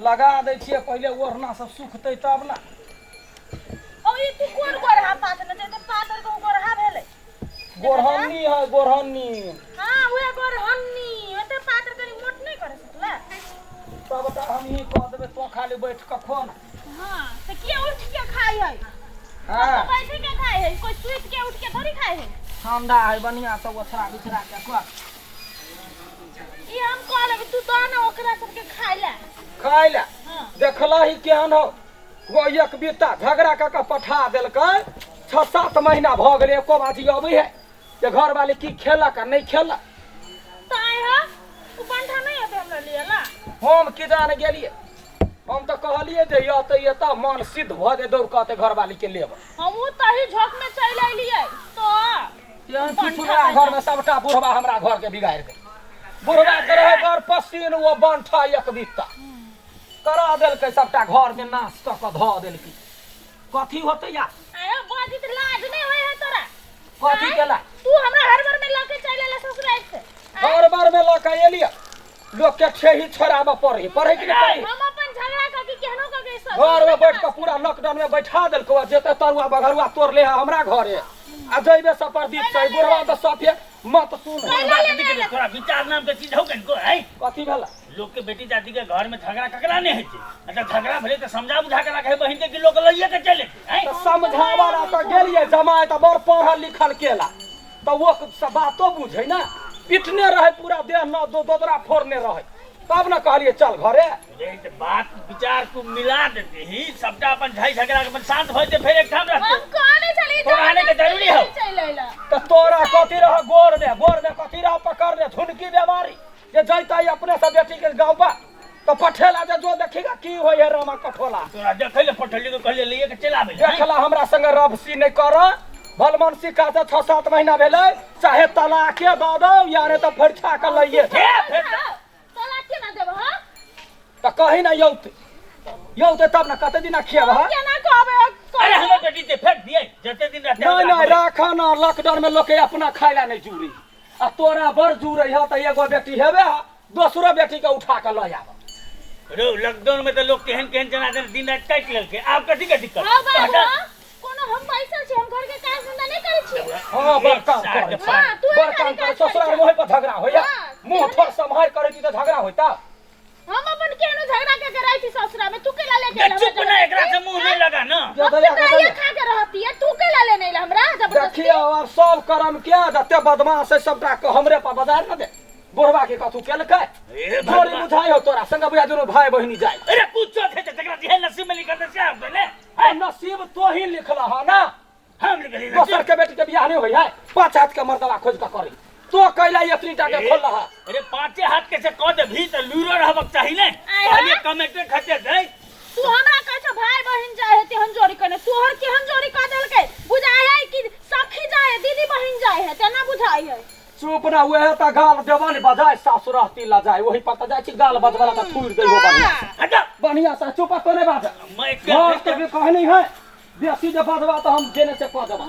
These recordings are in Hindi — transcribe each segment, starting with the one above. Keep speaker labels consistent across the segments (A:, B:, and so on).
A: लगा दै छियै पहिले ओढ़ना सब सुखतै तब ना।
B: ओ ई तू कोन गोरहा पात न ते पातर को गोरहा भेले।
A: गोरहन्नी है गोरहन्नी।
B: हां उहे गोरहन्नी ओते पातर कनी मोट नहीं करे सकला।
A: तब त हम ही कह देबे तो खाली बैठ के खो ना।
B: हां त के उठ के खाई है।
A: हां
B: बैठ के खाई है कोई सुत के उठ के थोड़ी खाई है।
A: ठंडा है बढ़िया सब ओछरा बिछरा के खो।
B: ई हम कहले तू तो ना ओकरा सब के खाइला।
A: खाइला
B: हां
A: देखला ही केहन हो वो एक बीता झगड़ा क के पठा देलकै 6-7 महीना भ गेलै एको बाजी अबै है जे घर वाले की खेलक आ नहीं खेलक।
B: ताई है तू बंठा नहीं होते हमरा लियला।
A: हम की जान गेलिए हम तो कहलिए जे यत एत मन सिद्ध भ जे दौड़ कहते घर वाली के लेब।
B: हमहू तही झोक में चल आइलिए तो
A: केहन पिछुड़ा घर में सबटा बुढ़वा हमरा घर के बिगाड़ दे। बुढ़वा के रहे घर पसीन वो बंठा एक बीता करा देलकै सबटा घर में नाश क के ध देलकै। कथी होतै या
B: आयो बाजी त लाज नहीं होय है तोरा।
A: कथी केला
B: तू हमरा हर बार में लेके चल आला ससुराल से।
A: हर बार में ल के एलिए लोग के ठेही छोड़ाबे पड़े पड़े कि नहीं पड़े।
B: हम अपन झगड़ा क के केहनो क के सब
A: घर में बैठ के पूरा लॉकडाउन में बैठा देलको जेते तरुआ बघरुआ तोड़ ले हमरा घरे आ जइबे सपरदीप से बुढ़वा तो सफे मत सुन।
C: तोरा विचार नाम के चीज हो कनको है।
A: कथी भेला
C: लोग के बेटी जाति के घर में झगड़ा ककरा नहीं है। अच्छा झगड़ा भले तो समझा बुझा के रखे बहिन के कि लोग लइए के चले हैं।
A: तो समझावा ला तो गेलिए जमाए तो बड़ पढ़ल लिखल केला तो वो सब बातो बुझे ना पिटने रहे पूरा देह न दोदरा फोड़ने रहे तब न कहलिए चल घरे।
C: तो बात विचार को मिला देते ही सबटा अपन झाई झगड़ा के शांत होते फिर एक ठाम रहते।
B: हम कहने चली
C: तो आने के जरूरी हो
B: चल आइला।
A: तो तोरा कथी रह गोर में कथी रह पकड़ ले झुनकी बीमारी जे जैता अपने से बेटी के गाँव बा तो पठेला जे जो देखेगा की होय है रामा कठोला।
C: तोरा देखे ले पठली को कहले लिए के चला बे
A: देखला हमरा संग रबसी नहीं कर भलमनसी का 6-7 महीना भेले चाहे तलाके दो दो या ने तो फरछा के लइए
B: तलाक के ना देब हां
A: तो कहीं ना यौते तब ना कते दिन खियाब हां।
B: केना कहबे
C: अरे हमर बेटी ते फेंक दिए जते दिन रहते
A: नहीं राखा ना लॉकडाउन में लोग के अपना खाइला नहीं जुरी आ तोरा बड़ जुरे है तो एगो बेटी हेबे दूसरो बेटी के उठा के ल आब।
C: रो लॉकडाउन में तो लोग केहन केहन जना दिन रात काट लेलके आप कथी के दिक्कत।
B: हां बाबू कोनो हम पैसा छी हम घर के काम धंधा नहीं करे छी।
A: हां बड़का कर
B: हां तू
A: बड़का कर ससुराल मोह पर झगड़ा होया मुंह थोड़ संभाल करे की तो झगड़ा होता।
B: हम अपन केनो झगड़ा के कराई थी ससुरा में तू केला लेके
C: चुप चुप ना एकरा से मुंह नहीं लगा ना।
B: ये खा के रहती है तू केला ले नहीं हमरा जबरदस्ती।
A: देखिए और सब कर्म क्या जते बदमाश है सबटा के हमरे पर बाजार न दे बुढ़वा के कथू केलकै जोरी बुझाई हो तोरा संग बुझा दोनों भाई बहिनी जाए।
C: अरे पूछो थे जकरा जे नसीब में लिखल से आप ने
A: नसीब तो ही लिखला है ना
C: हम लिखली
A: दोसर के बेटी के बियाह नहीं होई है 5 हाथ के मर्दवा खोज के करी तो कैला इतनीटा के खोल रहा।
C: अरे 5 हाथ के से कह दे भी तो लूरो रहबक चाहिए ने पहले कमेटे खटे दे
B: तू हमरा कहछ भाई बहिन जाए है तेहन जोरी कने तोहर केहन जोरी क देलकै बुझाय है कि सखी जाए दीदी बहिन जाए है तेना बुझाई है।
A: चुप ना हुए है तो गाल देवन बजाए सासुर रहती ला जाए वही पता जाए छी गाल बजवाला तो थूर दे हो बढ़िया से चुप तो नहीं बात
C: मैं
A: के कहे नहीं है बेसी जे बजवा तो हम जेने से कह देबा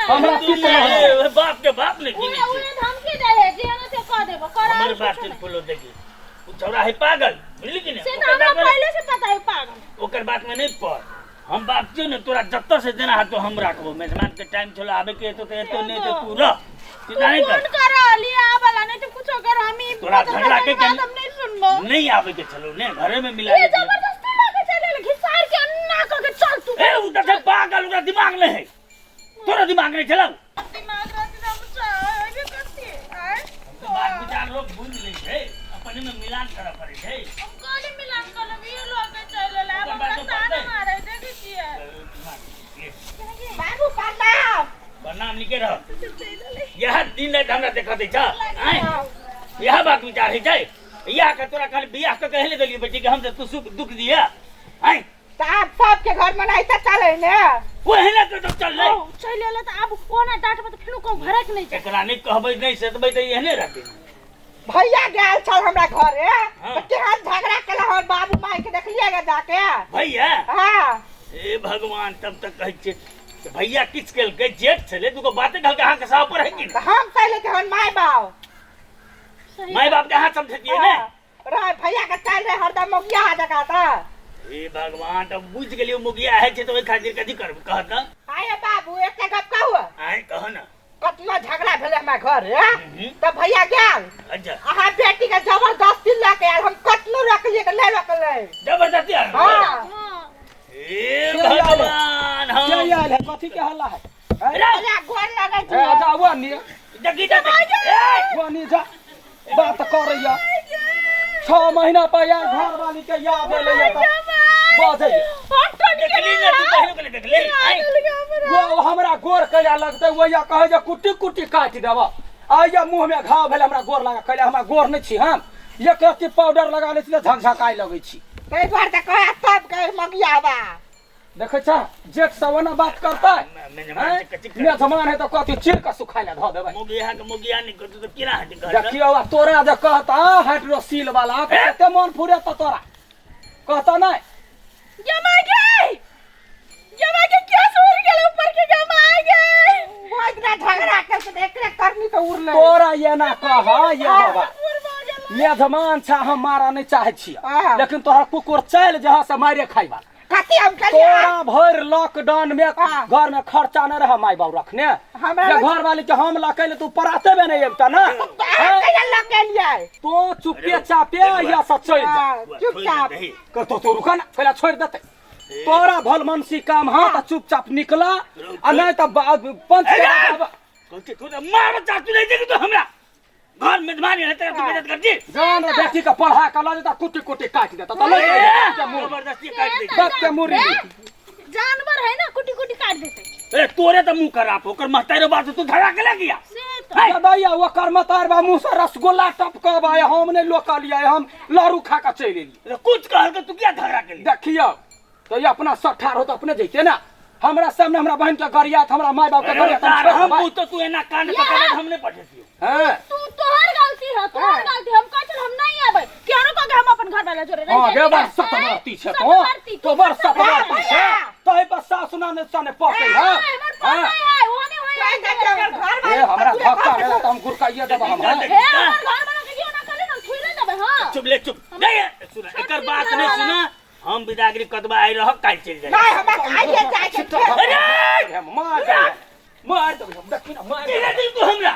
A: हमरा चित्त
C: नहीं बाप के बाप ने की
B: उहे उहे धमकी दे है जेने से कह देबो करा
C: हमर बात के फॉलो देखी उ छौरा है पागल बुझली कि
B: से
C: नहीं
B: हमरा पहले से पता है पागल
C: ओकर बात में नहीं पड़ हम बाप क्यों ने तोरा जत्ता से देना है तो हम राखबो मेहमान के टाइम चलो आवे के तो नहीं तो तू रह तू जाने
B: कर लिया वाला नहीं तो कुछ कर हम ही
C: तोरा झगड़ा के
B: हम नहीं सुनबो
C: नहीं आवे के चलो ने घरे में मिला
B: ये जबरदस्ती लागे चले घिसार के अन्ना क के चल तू
C: ए उधर से पागल उधर दिमाग नहीं है तोरा दिमाग नहीं चला
B: दिमाग रहती हम चाहे करती है
C: बात विचार लोग भूल ले है अपने में मिलान करा पड़े है
B: कोनी मिलान कर ये लोग चले ला हम ताना मारे देखिए बाबू प्रणाम
C: प्रणाम लिखे रह यह दिन रात हमरा देखा दे छ यह बात विचार है जाए यह का तोरा खाली बियाह के कहले देली बेटी के हमसे तू सुख दुख दिया हैं
B: साहब सब के घर में नहीं चले ने
C: वो है ना तो चल ले
B: चले ले तो अब कोना डांट में फिर को भरक नहीं
C: एकरा नहीं कहबै नहीं सेतबै त एहने रहते
B: भैया गेल छल हमरा घरे तो केहन झगड़ा केला हमर बाबू माई के देखलिएगा जाके
C: भैया
B: हां
C: ए भगवान तब तक कहै छे भैया किछ केल के जेठ छले दुगो बातें घल के हां के साफ पर है कि
B: हम पहले के हम माई बाप
C: माई बाप के हाथ समझतिए ने
D: रे भैया के चल रे हरदम मोगिया आ जगह ता
C: ए भगवान तो बुझ गेलियो मुगिया है छे तो ओइ खातिर कथी करब कहत
D: आए बाबू एक गप कहू
C: आय कह ना
D: कतना झगड़ा भेले हमरा घर रे तो भैया गेल
C: अच्छा
D: आहा बेटी के जबरदस्ती लेके आयल हम कतनो रखलिए के ले रखले
C: जबरदस्ती आ
D: हां
C: ए भगवान हम
A: क्या यार है कथी के हल्ला है
D: भैया गोर लगे
A: ए
D: छी
A: जावा नी
C: जगी जा ए
A: वो नी जा बात कर रही 6 महीना पर यार घर वाली के याद ले जाता बाजे
C: देखली ना तू पहले के देखली आय
A: वो हमरा गोर कया लगते वो या कहे जे कुटी कुटी काट देबा आइया मुंह में घाव भेल हमरा गोर लगा कहले हमरा गोर नहीं छी हम ये कथी पाउडर लगा ले छी झकझकाई लगै छी
D: कई बार त कहे सब के मोगिया बा
A: देखे छ जेठ सवना बात करता है मेहमान है तो कथी चिर का सुखाई ला ध देबे
C: मुगिया नहीं कर तो किना हट कर
A: देखियो तोरा जे कहता हाइड्रोसील वाला कते मन फुरे त तोरा कहता नहीं
B: जमागे क्या सूर गेल ऊपर के जमागे
D: वो इतना झगड़ा करके एकरे करनी तो उड़ले
A: तोरा ये ना कह ये बाबा मेहमान छा हम मारा नहीं चाहे छी लेकिन तोहरा कुकुर चल जहां से मारे खाइबा
D: कथी हम करिए
A: तोरा भर लॉकडाउन में घर में खर्चा न रहा माई बाबू रखने ये घर वाली के हम लकैले तू पराते बे नहीं एकता ना
D: कहिया लग गेलिए
A: तो चुपे चापे या सब चल जा
D: चुपचाप
A: कर तो रुका ना पहले छोड़ देते तोरा भल मनसी काम हां त चुपचाप निकला आ नहीं त पंच
C: कथी तू मार चाचू नहीं देगी तो हमरा घर में मेहमान है तेरा बेइज्जत कर दी
A: जान बेटी का पढ़ा का ला देता कुटी कुटी काट देता तो ले
C: जबरदस्ती काट दे
A: बात के मुरी
B: जानवर है ना कुटी कुटी काट देते
C: ए तोरे तो मुंह खराब होकर महतारे बात तू धड़ा के लग गया
B: से तो
A: दैया वो कर्मतार बा मुंह से रसगुल्ला टपकब आए हम ने लोका लिया हम लारू खा के चल एली
C: कुछ कहल के तू क्या झगड़ा के लिए
A: देखियो तो ये अपना सठार हो तो अपने जइते ना हमरा सामने हमरा बहन के गरिया हमरा माय बाप के गरिया
C: हम तो तू एना कांड पकड़ हमने पठेती
A: हां
B: तू तोहर गलती है तोहर गलती हम कह चल हम नहीं आबै केनो कह के हम अपन घर वाला जोरे
A: हां गे बार सतवर्ती छे तो बर सतवर्ती छे तोय पर सासुना ने सने पके हां हां ए हमरा धक्का देला त हम गुरकाइए देब हम हां
B: ए हमर घर वाला के ना करे ना छुइले देबे हां
C: चुप ले चुप नहीं सुना एकर बात नहीं सुना हम विदागरी कतबा आई रह काल चल जाए
D: नहीं हम आइए जाए
A: अरे मार दो देखी ना मार
C: दे तू हमरा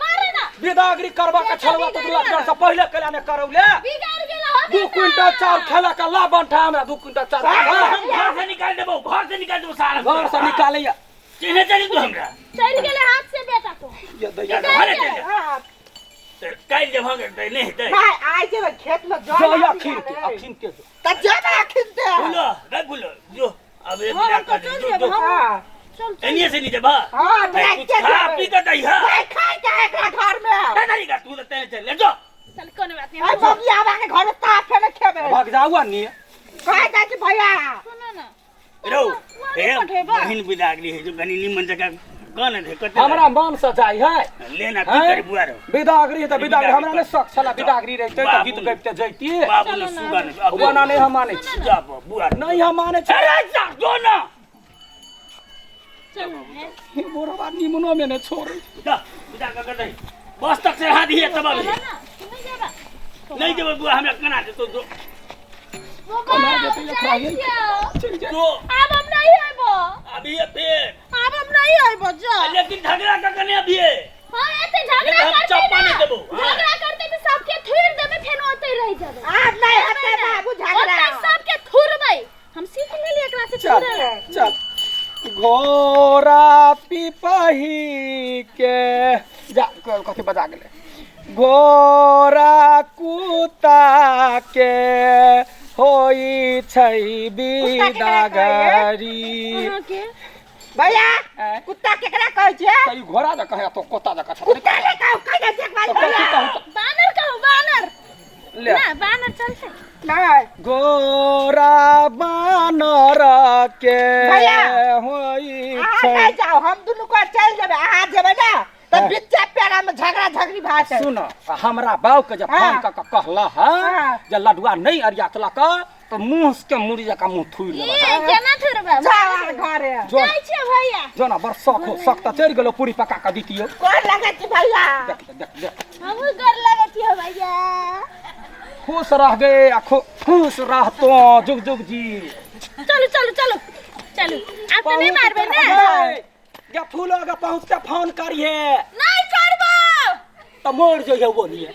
B: मारे ना
A: विदागरी करबा के छलवा तो लड़का से पहले कला ने करौले
B: बिगाड़ गेला हो
A: 2 क्विंटल चाउर खेला का ला बनठा हमरा 2 क्विंटल चाउर
C: हम घर से निकाल देबो सारा
A: घर से निकालैया
C: चिन्हे चली तू हमरा
B: चल गेले हाथ से बेटा तो
A: ये दैया
C: घरे चल जा काल जब हम नहीं दे
D: भाई आज के खेत में
A: जो अखिन के
D: त जब अखिन दे
C: बोलो रे बोलो जो अब एक बिना कर जो
D: हां
B: चल
C: एनिए से नहीं बा
D: हां
C: कुछ खा पी के दई है
D: खाई जाए एकरा घर में
C: नहीं का तू तो चल ले जो
B: चल कोने बात नहीं
D: आ मोगिया बा के घर में साफ है ना खेबे
A: भाग जाऊ अन्नी
D: कह जा कि भैया
B: सुनो ना
C: रो ए बहन विदागरी है जो गनी निमन जगह कौन है कते
A: हमरा मन से जाई है
C: लेना की करे बुआ रो
A: विदागरी त विदागरी हमरा ने शौक छला विदागरी रहते त गीत गाइते जैती
C: बाबू ने सुगा ने
A: बुआ नहीं हम माने छी
C: जा बुआ
A: नहीं हम माने छी
C: अरे जा जो ना
B: चल
A: मोर बात निमनो में ने छोड़
C: जा विदा कर दे बस तक से हाथ ही तब
B: ना तुम्हें जाबा
C: नहीं जब बुआ हमरा कना दे तो जो
B: वो
A: कमा देते ये खागे चल जा
C: जो
B: अब हम नहीं आइबो
C: अभी ये फिर
B: अब हम नहीं आइबो जा
C: लेकिन झगड़ा का कने अभी है
B: हां एते झगड़ा
C: हम
B: करते
C: चप्पा नहीं
B: ना
C: देबो
B: झगड़ा करते तो सबके थुर देबे फेन ओते रह जाबे
D: आज नहीं हटे बाबू झगड़ा
B: ओते सबके थुरबै हम सीख लेली एकरा से
A: चल
B: थुरे
A: चल घोड़ा पिपही के जा कथी बजा गेले घोड़ा कुत्ता के होई छै बिदागरी
B: अहाँ के
D: भैया कुत्ता केकरा कहै छै
A: तई घोड़ा द कहे तो कुत्ता द कहे
D: कुत्ता ले कहू कह दे देख भाई भैया
B: बानर कहू बानर
A: ले
B: ना बानर चलते
D: नहीं
A: गोरा बानर के
D: भैया,
A: होई
D: आ
A: छै
D: नहीं जाओ हम दुनु को चल जेबे आ जेबे ना तो
A: हाँ।
D: बिच्चा पेड़ा में झगड़ा झगड़ी भात है
A: सुन हमरा बाऊ के जब फोन क कहला है
D: हाँ।
A: जे लडुआ नहीं अरियातला का तो मुंह के मुड़ी जका मुंह थुई
B: ए
A: लेबा
B: केना थुरबै
D: जा घरे
A: जो
B: जाय छै भैया
A: जो ना बड़ शौक हो शौक त चढ़ गेलो पूरी पका के दितियो
D: कोन लगे छी भैया
A: देख देख देख
B: हम कर लगे छी भैया
A: खुश रह गए खुश रह तो जुग जुग जी।
B: चलो चलो चलो चलो आप तो नहीं मारबे ना
A: या फूल अगर पहुँच के फोन करिए
B: नहीं करबो
A: तो मोड़ जो है वो नहीं